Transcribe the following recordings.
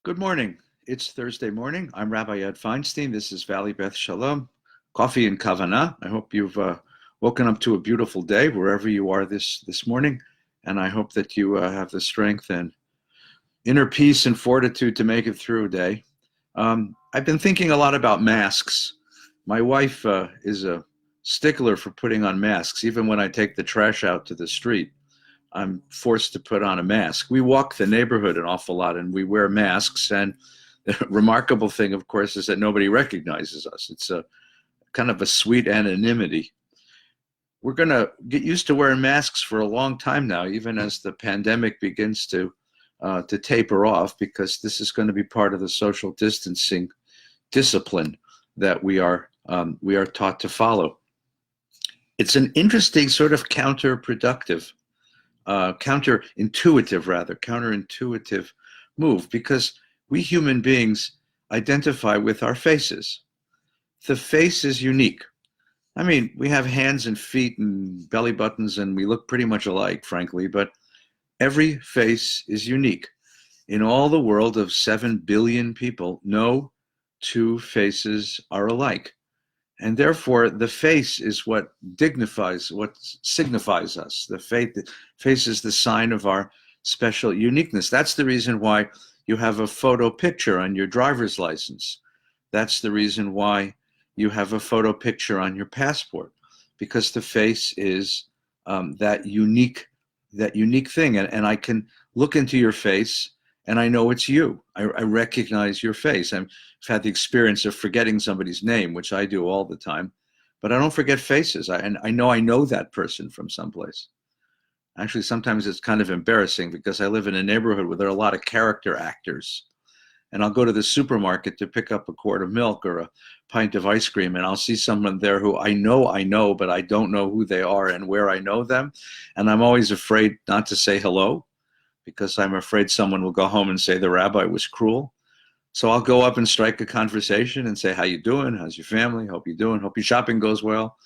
Good morning. It's Thursday morning. I'm Rabbi Feinstein. This is Valley Beth Shalom, coffee and Kavanah. I hope you've woken up to a beautiful day wherever you are this morning, and I hope that you have the strength and inner peace and fortitude to make it through a day. I've been thinking a lot about masks. My wife is a stickler for putting on masks. Even when I take the trash out to the street, I'm forced to put on a mask. We walk the neighborhood an awful lot and we wear masks. And the remarkable thing, of course, is that nobody recognizes us. It's a kind of a sweet anonymity. We're going to get used to wearing masks for a long time now, even as the pandemic begins to taper off, because this is going to be part of the social distancing discipline that we are taught to follow. It's an interesting sort of counterintuitive move, because we human beings identify with our faces. The face is unique. I mean, we have hands and feet and belly buttons and we look pretty much alike, frankly, but every face is unique. In all the world of 7 billion people, no two faces are alike. And therefore, the face is what dignifies, what signifies us. The face is the sign of our special uniqueness. That's the reason why you have a photo picture on your driver's license. That's the reason why you have a photo picture on your passport, because the face is that unique thing. And I can look into your face and I know it's you. I recognize your face. I've had the experience of forgetting somebody's name, which I do all the time, but I don't forget faces. And I know that person from someplace. Actually, sometimes it's kind of embarrassing because I live in a neighborhood where there are a lot of character actors. And I'll go to the supermarket to pick up a quart of milk or a pint of ice cream, and I'll see someone there who I know, but I don't know who they are and where I know them. And I'm always afraid not to say hello, because I'm afraid someone will go home and say the rabbi was cruel. So I'll go up and strike a conversation and say, how you doing? How's your family? Hope you're doing. Hope your shopping goes well.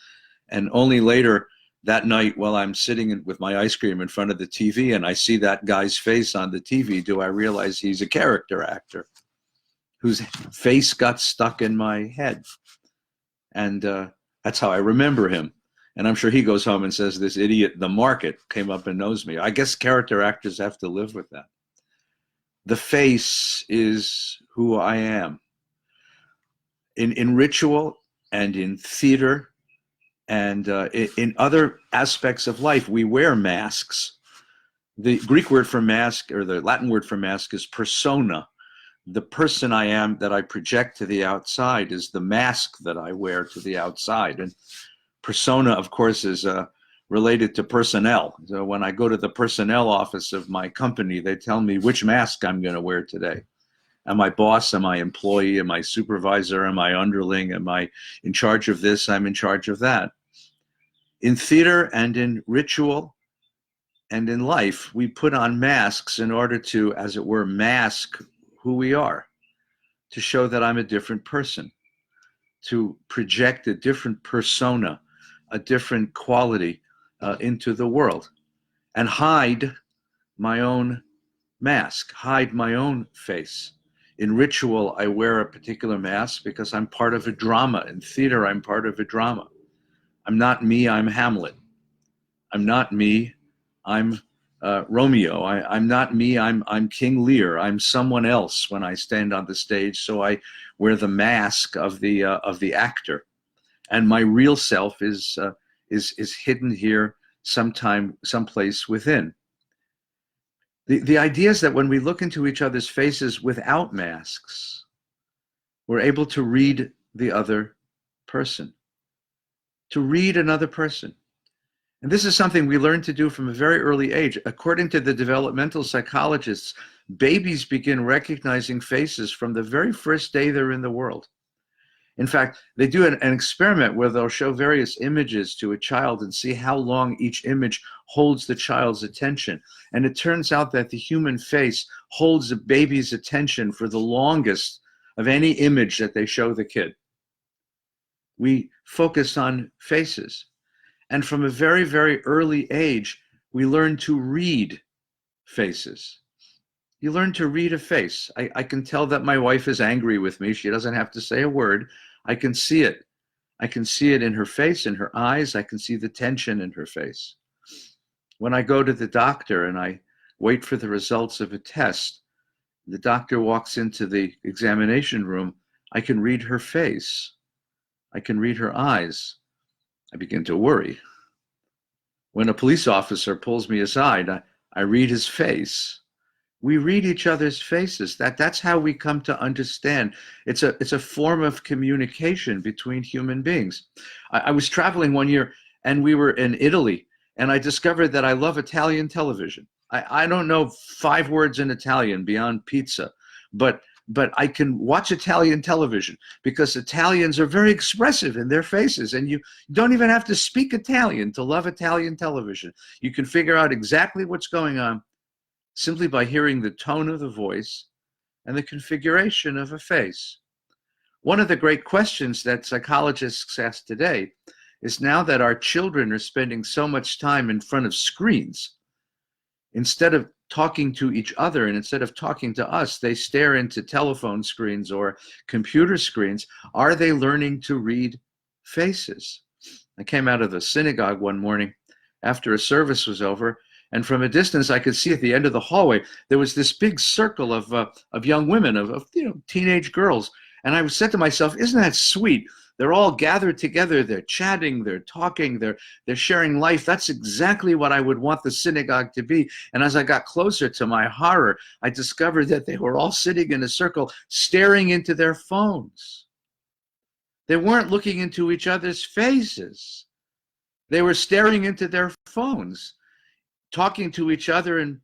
And only later that night, while I'm sitting with my ice cream in front of the TV and I see that guy's face on the TV, do I realize he's a character actor whose face got stuck in my head. And that's how I remember him. And I'm sure he goes home and says, this idiot in the market came up and knows me. I guess character actors have to live with that. The face is who I am. In ritual and in theater and in other aspects of life, we wear masks. The Greek word for mask, or the Latin word for mask, is persona. The person I am that I project to the outside is the mask that I wear to the outside. And persona, of course, is related to personnel. So when I go to the personnel office of my company, they tell me which mask I'm going to wear today. Am I boss? Am I employee? Am I supervisor? Am I underling? Am I in charge of this? I'm in charge of that. In theater and in ritual and in life, we put on masks in order to, as it were, mask who we are, to show that I'm a different person, to project a different persona, a different quality into the world, and hide my own mask, hide my own face. In ritual, I wear a particular mask because I'm part of a drama. In theater, I'm part of a drama. I'm not me, I'm Hamlet. I'm not me, I'm Romeo. I'm not me, I'm King Lear. I'm someone else when I stand on the stage, so I wear the mask of the actor. And my real self is hidden here someplace within. The idea is that when we look into each other's faces without masks, we're able to read the other person, to read another person. And this is something we learn to do from a very early age. According to the developmental psychologists, babies begin recognizing faces from the very first day they're in the world. In fact, they do an experiment where they'll show various images to a child and see how long each image holds the child's attention. And it turns out that the human face holds a baby's attention for the longest of any image that they show the kid. We focus on faces. And from a very, very early age, we learn to read faces. You learn to read a face. I can tell that my wife is angry with me. She doesn't have to say a word. I can see it. I can see it in her face, in her eyes. I can see the tension in her face. When I go to the doctor and I wait for the results of a test, the doctor walks into the examination room. I can read her face. I can read her eyes. I begin to worry. When a police officer pulls me aside, I read his face. We read each other's faces. That's how we come to understand. It's a form of communication between human beings. I was traveling one year and we were in Italy, and I discovered that I love Italian television. I don't know 5 words in Italian beyond pizza, but I can watch Italian television because Italians are very expressive in their faces, and you don't even have to speak Italian to love Italian television. You can figure out exactly what's going on simply by hearing the tone of the voice and the configuration of a face. One of the great questions that psychologists ask today is, now that our children are spending so much time in front of screens, instead of talking to each other and instead of talking to us, they stare into telephone screens or computer screens. Are they learning to read faces? I came out of the synagogue one morning after a service was over, and from a distance, I could see at the end of the hallway, there was this big circle of young women, of teenage girls. And I said to myself, isn't that sweet? They're all gathered together. They're chatting. They're talking. They're sharing life. That's exactly what I would want the synagogue to be. And as I got closer, to my horror, I discovered that they were all sitting in a circle, staring into their phones. They weren't looking into each other's faces. They were staring into their phones, talking to each other and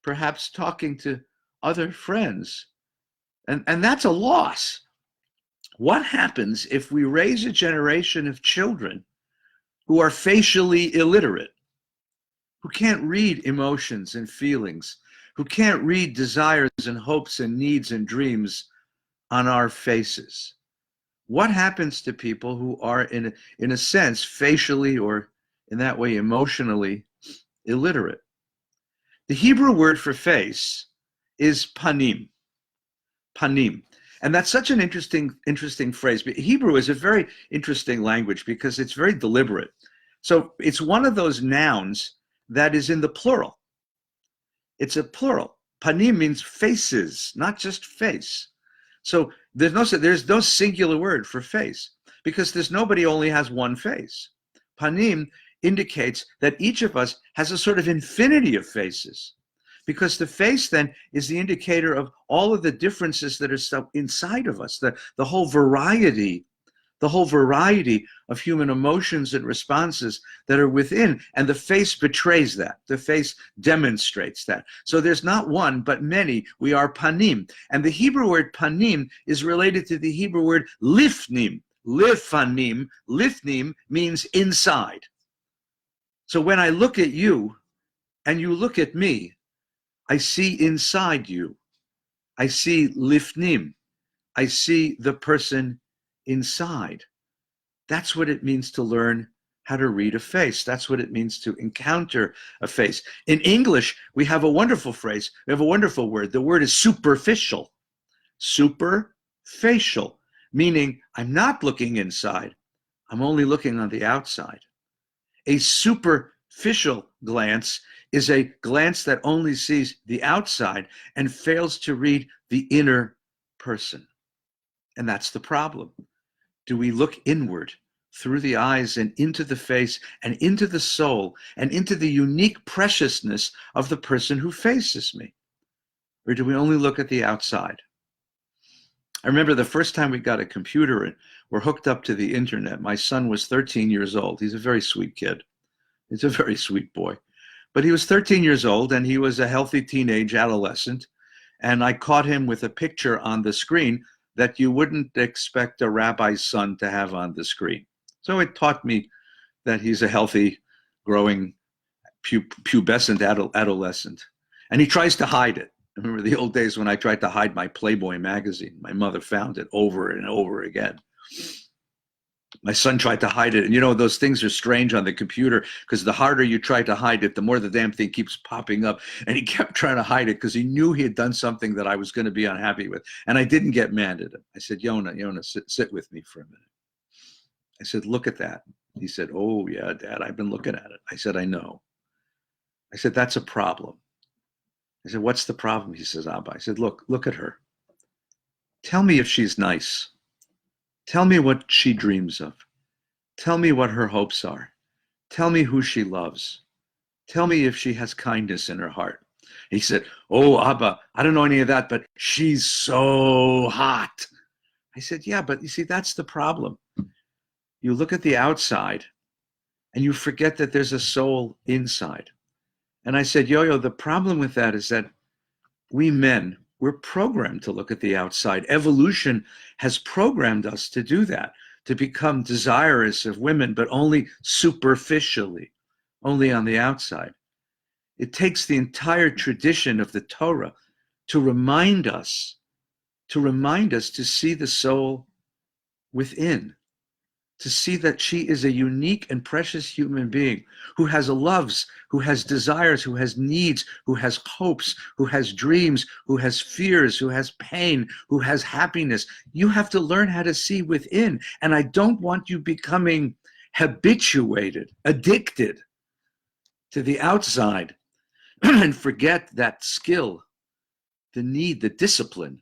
perhaps talking to other friends. And that's a loss. What happens if we raise a generation of children who are facially illiterate, who can't read emotions and feelings, who can't read desires and hopes and needs and dreams on our faces? What happens to people who are, in a sense, facially or in that way emotionally illiterate? The Hebrew word for face is panim. Panim. And that's such an interesting phrase. But Hebrew is a very interesting language because it's very deliberate. So it's one of those nouns that is in the plural. It's a plural. Panim means faces, not just face. So there's no singular word for face because nobody only has one face. Panim indicates that each of us has a sort of infinity of faces, because the face then is the indicator of all of the differences that are inside of us, the whole variety of human emotions and responses that are within, and the face betrays that. The face demonstrates that. So there's not one, but many. We are panim. And the Hebrew word panim is related to the Hebrew word lifnim. Lifanim. Lifnim means inside. So when I look at you and you look at me, I see inside you. I see lifnim. I see the person inside. That's what it means to learn how to read a face. That's what it means to encounter a face. In English, we have a wonderful phrase. We have a wonderful word. The word is superficial. Superficial, meaning I'm not looking inside. I'm only looking on the outside. A superficial glance is a glance that only sees the outside and fails to read the inner person. And that's the problem. Do we look inward through the eyes and into the face and into the soul and into the unique preciousness of the person who faces me? Or do we only look at the outside? I remember the first time we got a computer and were hooked up to the internet. My son was 13 years old. He's a very sweet kid. He's a very sweet boy. But he was 13 years old and he was a healthy teenage adolescent. And I caught him with a picture on the screen that you wouldn't expect a rabbi's son to have on the screen. So it taught me that he's a healthy, growing, pubescent adolescent. And he tries to hide it. I remember the old days when I tried to hide my Playboy magazine. My mother found it over and over again. My son tried to hide it. And those things are strange on the computer because the harder you try to hide it, the more the damn thing keeps popping up. And he kept trying to hide it because he knew he had done something that I was going to be unhappy with. And I didn't get mad at him. I said, Yona, sit with me for a minute. I said, look at that. He said, oh, yeah, Dad, I've been looking at it. I said, I know. I said, that's a problem. I said, what's the problem? He says, Abba. I said, look at her. Tell me if she's nice. Tell me what she dreams of. Tell me what her hopes are. Tell me who she loves. Tell me if she has kindness in her heart. He said, oh, Abba, I don't know any of that, but she's so hot. I said, yeah, but you see, that's the problem. You look at the outside and you forget that there's a soul inside. And I said, Yo-Yo, the problem with that is that we men, we're programmed to look at the outside. Evolution has programmed us to do that, to become desirous of women, but only superficially, only on the outside. It takes the entire tradition of the Torah to remind us to see the soul within, to see that she is a unique and precious human being who has loves, who has desires, who has needs, who has hopes, who has dreams, who has fears, who has pain, who has happiness. You have to learn how to see within. And I don't want you becoming habituated, addicted to the outside and forget that skill, the need, the discipline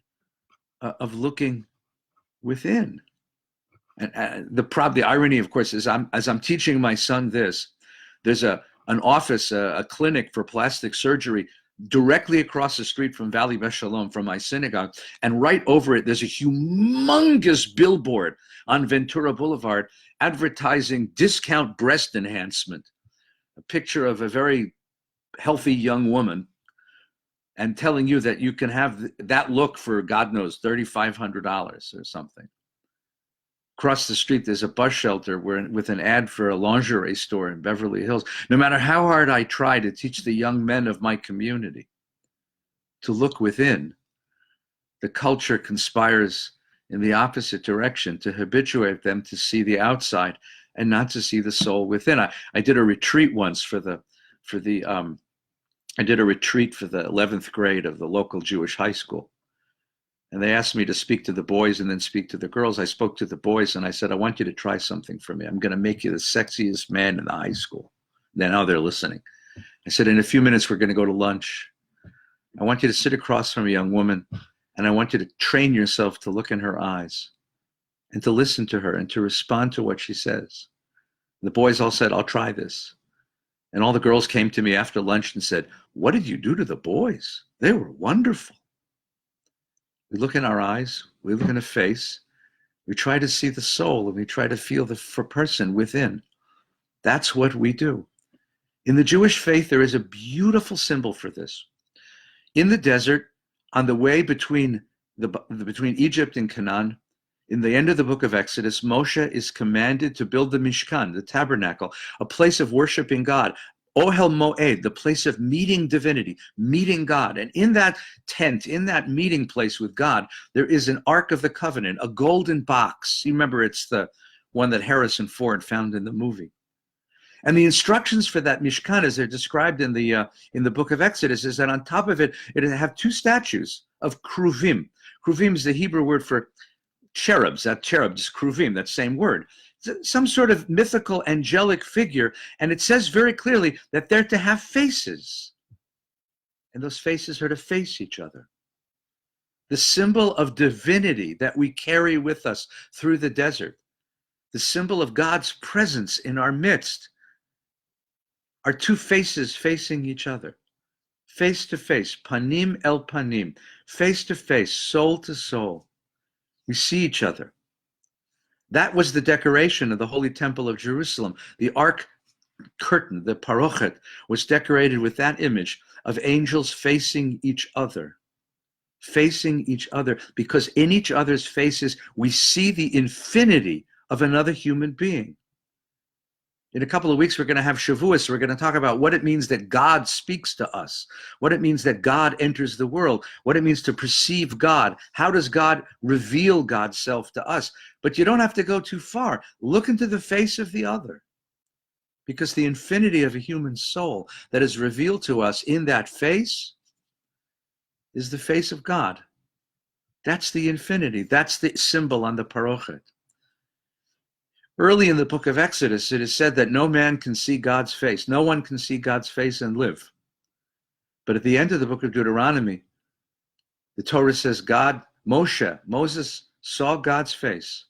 of looking within. And the irony, of course, is as I'm teaching my son this, there's an office, a clinic for plastic surgery directly across the street from Valley Beshalom, from my synagogue. And right over it, there's a humongous billboard on Ventura Boulevard advertising discount breast enhancement, a picture of a very healthy young woman, and telling you that you can have that look for, God knows, $3,500 or something. Across the street, there's a bus shelter with an ad for a lingerie store in Beverly Hills. No matter how hard I try to teach the young men of my community to look within, the culture conspires in the opposite direction to habituate them to see the outside and not to see the soul within. I did a retreat once for the 11th grade of the local Jewish high school. And they asked me to speak to the boys and then speak to the girls. I spoke to the boys and I said, I want you to try something for me. I'm going to make you the sexiest man in the high school. Now they're listening. I said, in a few minutes, we're going to go to lunch. I want you to sit across from a young woman and I want you to train yourself to look in her eyes and to listen to her and to respond to what she says. The boys all said, I'll try this. And all the girls came to me after lunch and said, what did you do to the boys? They were wonderful. We look in our eyes, we look in a face, we try to see the soul, and we try to feel the person within. That's what we do. In the Jewish faith, there is a beautiful symbol for this. In the desert, on the way between Egypt and Canaan, in the end of the book of Exodus, Moshe is commanded to build the Mishkan, the tabernacle, a place of worshiping God. Ohel Moed, the place of meeting divinity, meeting God. And in that tent, in that meeting place with God, there is an Ark of the Covenant, a golden box. You remember, it's the one that Harrison Ford found in the movie. And the instructions for that Mishkan, as they're described in the book of Exodus, is that on top of it, it have two statues of kruvim. Kruvim is the Hebrew word for cherubs. That cherub is kruvim, that same word. Some sort of mythical angelic figure, and it says very clearly that they're to have faces, and those faces are to face each other. The symbol of divinity that we carry with us through the desert, the symbol of God's presence in our midst, are two faces facing each other, face to face, panim el panim, face to face, soul to soul. We see each other. That was the decoration of the Holy Temple of Jerusalem. The Ark curtain, the parochet, was decorated with that image of angels facing each other, because in each other's faces, we see the infinity of another human being. In a couple of weeks, we're going to have Shavuos. We're going to talk about what it means that God speaks to us, what it means that God enters the world, what it means to perceive God. How does God reveal God's self to us? But you don't have to go too far. Look into the face of the other, because the infinity of a human soul that is revealed to us in that face is the face of God. That's the infinity. That's the symbol on the parochet. Early in the book of Exodus, it is said that no man can see God's face. No one can see God's face and live. But at the end of the book of Deuteronomy, the Torah says Moses saw God's face.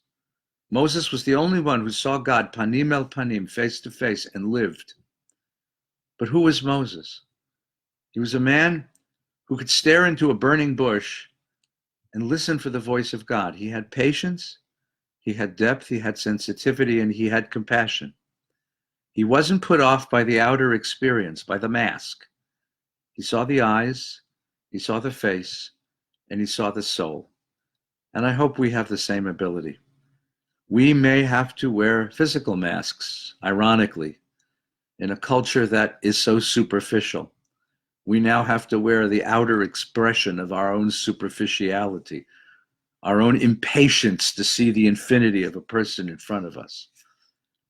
Moses was the only one who saw God panim el panim, face to face, and lived. But who was Moses? He was a man who could stare into a burning bush and listen for the voice of God. He had patience, he had depth, he had sensitivity, and he had compassion. He wasn't put off by the outer experience, by the mask. He saw the eyes, he saw the face, and he saw the soul. And I hope we have the same ability. We may have to wear physical masks, ironically, in a culture that is so superficial. We now have to wear the outer expression of our own superficiality, our own impatience to see the infinity of a person in front of us.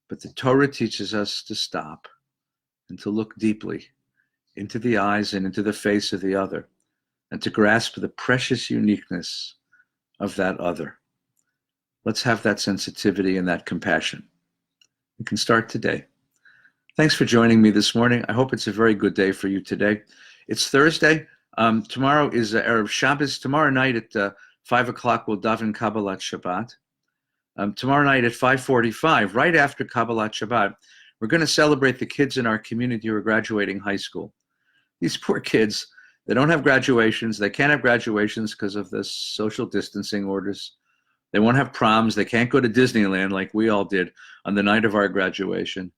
But the Torah teaches us to stop and to look deeply into the eyes and into the face of the other, and to grasp the precious uniqueness of that other. Let's have that sensitivity and that compassion. We can start today. Thanks for joining me this morning. I hope it's a very good day for you today. It's Thursday. Tomorrow is Erev Shabbos. Tomorrow night at 5 o'clock, we'll daven Kabbalat Shabbat. Tomorrow night at 5:45, right after Kabbalat Shabbat, we're going to celebrate the kids in our community who are graduating high school. These poor kids, they don't have graduations. They can't have graduations because of the social distancing orders. They won't have proms. They can't go to Disneyland like we all did on the night of our graduation.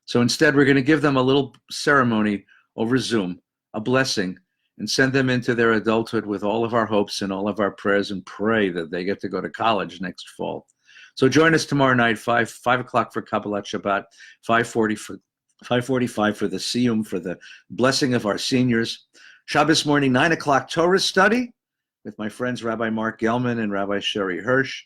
So instead, we're going to give them a little ceremony over Zoom, a blessing, and send them into their adulthood with all of our hopes and all of our prayers, and pray that they get to go to college next fall. So join us tomorrow night, 5 o'clock for Kabbalat Shabbat, 5:45 for the Siyum, for the blessing of our seniors. Shabbos morning, 9 o'clock Torah study with my friends Rabbi Mark Gelman and Rabbi Sherry Hirsch.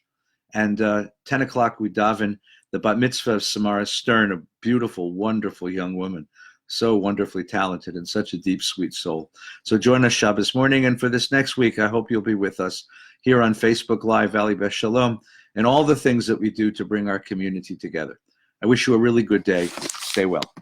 And 10 o'clock we daven the bat mitzvah of Samara Stern, a beautiful, wonderful young woman, so wonderfully talented and such a deep, sweet soul. So join us Shabbos morning. And for this next week, I hope you'll be with us here on Facebook Live, Valley Beth Shalom, and all the things that we do to bring our community together. I wish you a really good day. Stay well.